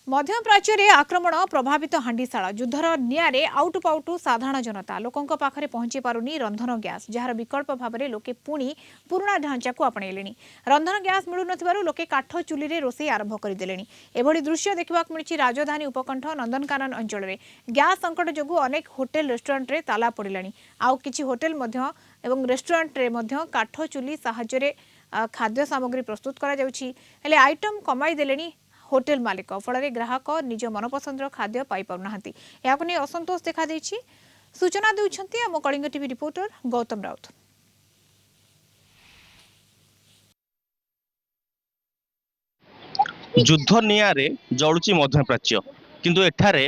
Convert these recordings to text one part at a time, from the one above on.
मध्यप्राच्य रे आक्रमण प्रभावित हांडीशाला युद्धर निआरे आउटु पाउटु साधारण जनता लोकों पाखरे पहुंची पारुनी रंधन गैस जार विकल्प भाव में लोके पुणी पुराणा ढांचा को आपणेले रंधन गैस मिलु नथिबारु लोके काठ चुली रे रोषे आरंभ करदेले एभली दृश्य देखा मिली राजधानी उपकंठ नंदनकानन अंचल में गैस संकट जोगु अनेक होटेल रेस्टोरेंट रे ताला पड़िलानी आउ किछि होटेल मध्य एवं रेस्टोरेंट रे मध्य काठ चुली साहाय्य खाद्य सामग्री प्रस्तुत करा जाउछि हेले आइटम कमाई देलेनी होटेल मालिक फल ग्राहक निज मनपसंदर खाद्य पाई पाउनाहांती याकु नै असंतोष देखा देछि सूचना देउछंती हम कलिंग टीवी रिपोर्टर गौतम राउत। युद्ध निआरे जळुची मध्यप्राच्य किंतु एठारे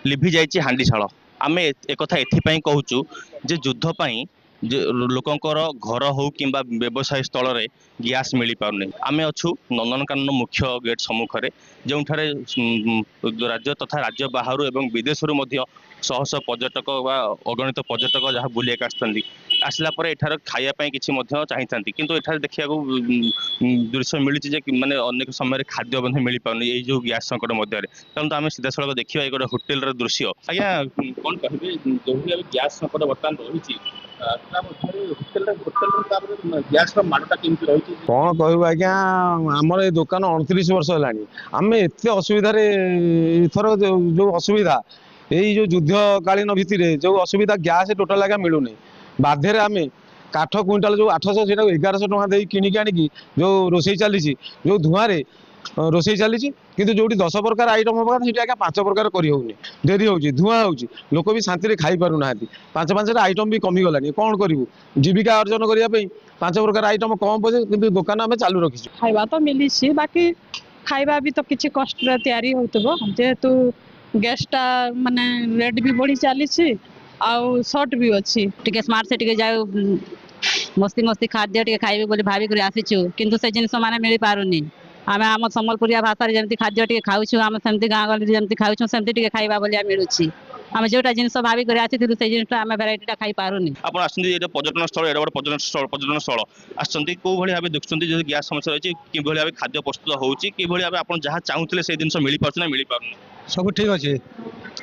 लिभि जाइछि हांडीशाल आमे एकथा एथिपाई कहूचु जे युद्ध पाई लोकंकर घर हो कि व्यवसाय स्थल रे गैस मिल पारनी आमे अच्छु नंदनकानन मुख्य गेट सम्मुख में जो राज्य तथा राज्य बाहर एवं विदेश शह शह पर्यटक वा अगणित पर्यटक जहाँ बुलिया आसला एठार खायापाई किसी चाहती किंतु एठार देखा दृश्य मिली माने अनेक समय खाद्य मिल पारनी ये जो गैस संकट मध्य तेणु आम सीधा सड़क देखा ये गोटे होटेल दृश्य आज्ञा कौन कहे जो गैस संकट बर्तमान रही कौन कहू आज्ञा आमर ये दुकान 29 वर्ष है आम एत असुविधार इथर जो असुविधा यही जो युद्धकालीन भित्तिर जो असुविधा गैस टोटाल आज्ञा मिलूनी बाध्य आम काठ क्विंटाल जो 800 से 1100 टका दे किणिकी आनिकी जो रोषे चली जो धुआं रोषे चली किंतु जो 10 प्रकार आइटम होगा सीट आज्ञा 5 प्रकार करनी डेरी हो धुआं हो लोक भी शांति खाई पारु ना 5 आइटम भी कमिगलानी कौन करूँ जीविका अर्जन करने 5 प्रकार आइटम कम पचे कि दुकान आम चालू रखी खाइबा तो मिली बाकी खाइबा भी तो किसी कष्ट तैयारी होतबो जेहेतु गैसटा माने रेट भी बढ़ी चली आउ शॉर्ट भी अच्छी टिके स्मार्ट से टिके जाओ मस्ती मस्ती खाद्य टिके खाइबे बोली भाभी कर आसीछु किंतु से जिनस माने मिली पारुनी आम आम सम्बलपुरिया भाषा जमी खाद्य टे खाऊँ आम सेमती गाँ गली जमी खाऊँ सेमती टे खाइबा बोलिया मिलूँ आम जोटा जिनस भाभी कर आसीथिलु से जिनटा आम वैरायटी खाई पारुनी आपण आछंती ये पर्यटन स्थल एडा पर्यटन स्थल आछंती को भली भाबे देखछंती जे गैस समस्या रही कि भली भाबे खाद्य प्रस्तुत होउची कि भली भाबे आपण जहा चाहुतले से जिनस मिली पाछ ना मिली पारुनी सब ठीक अछि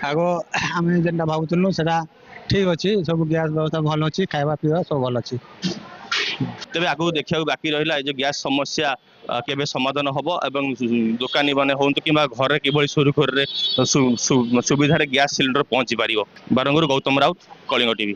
आगो आम जेनटा भाबुतलु सेटा ठीक अछि सब गैस व्यवस्था भल अछि खाइबा पीवा सब भल अछि तेज आगू देखा बाकी रहा जो गैस समस्या केबे समाधान हम एवं दुकानी मैंने हूँ कि घरे कि सुरुखुरी सुविधा गैस सिलिंडर पहुँची पार। बारंगुर गौतम राउत कलिंग टीवी।